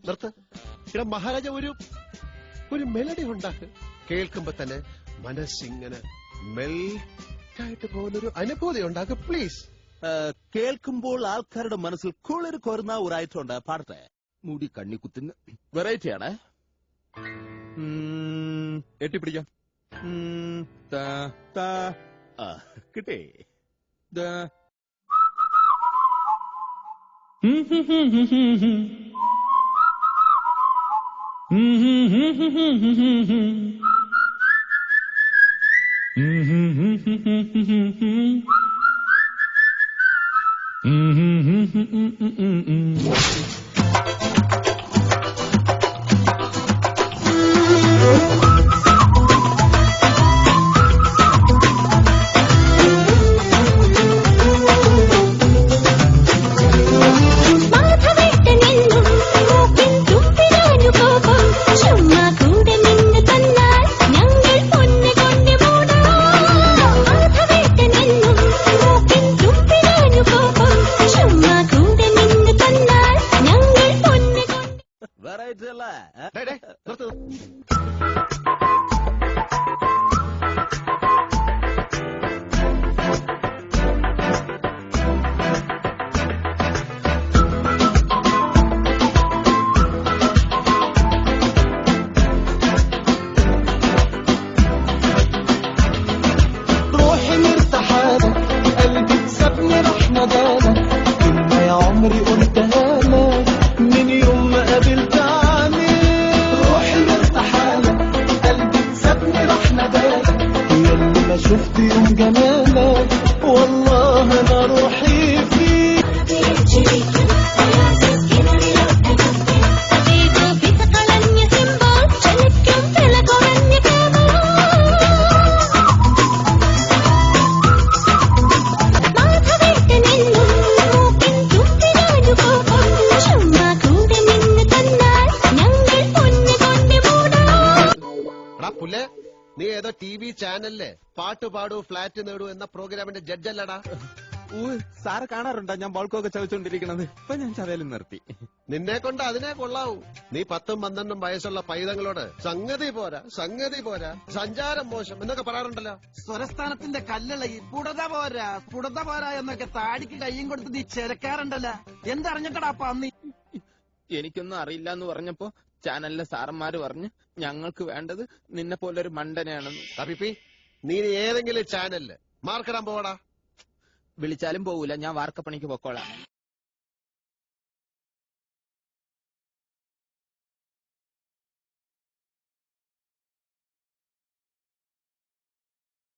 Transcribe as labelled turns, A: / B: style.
A: നിർത്ത്. മഹാരാജ ഒരു മെലഡി ഉണ്ടാക്ക്. കേൾക്കുമ്പോ തന്നെ മനസ്സിങ്ങനെ മെൽറ്റായിട്ട് പോകുന്നൊരു അനുഭൂതി ഉണ്ടാക്ക് പ്ലീസ്.
B: കേൾക്കുമ്പോൾ ആൾക്കാരുടെ മനസ്സിൽ കുളിർ കോരുന്ന ഒരു ഐറ്റം ഉണ്ട്. പാടട്ടെ. മുടി കണ്ണി കുത്തുന്ന വെറൈറ്റിയാണ്. എട്ടിപ്പിടിക്കാം. കിട്ടേ.
C: شفت يوم جمالك والله انا روحي فيك.
A: നീ ഏതോ TV ചാനലിലെ പാട്ട് പാടൂ ഫ്ലാറ്റ് നേടൂ എന്ന പ്രോഗ്രാമിന്റെ ജഡ്ജല്ലടാ.
B: സാറ് കാണാറുണ്ടോ ഞാൻ ബോൾക്കൊക്കെ ചവച്ചോണ്ടിരിക്കണത്? ഇപ്പൊ ഞാൻ ചതയിലും നിർത്തി.
A: നിന്നെ കൊണ്ട് അതിനെ കൊള്ളാവൂ. നീ 10ഉം 12ഉം വയസ്സുള്ള പൈതങ്ങളോട് സംഗതി പോരാ സഞ്ചാരം മോശം എന്നൊക്കെ പറയാറുണ്ടല്ലോ.
D: സ്വരസ്ഥാനത്തിന്റെ കല്ലളയി പുടത പോരാ എന്നൊക്കെ താടിക്ക് കയ്യും കൊടുത്ത് നീ ചെരക്കാറുണ്ടല്ലോ. എന്തറിഞ്ഞിട്ടടാ പന്നി?
B: എനിക്കൊന്നും അറിയില്ല എന്ന് പറഞ്ഞപ്പോ ചാനലിലെ സാറന്മാര് പറഞ്ഞ് ഞങ്ങൾക്ക് വേണ്ടത് നിന്നെ പോലൊരു മണ്ടനെയാണെന്ന്.
A: തപ്പിപ്പി നീ ഏതെങ്കിലും ചാനലില് മാർക്കിടാൻ പോവടാ.
B: വിളിച്ചാലും പോവൂല, ഞാൻ വാർക്കപ്പണിക്ക് പൊക്കോളാം.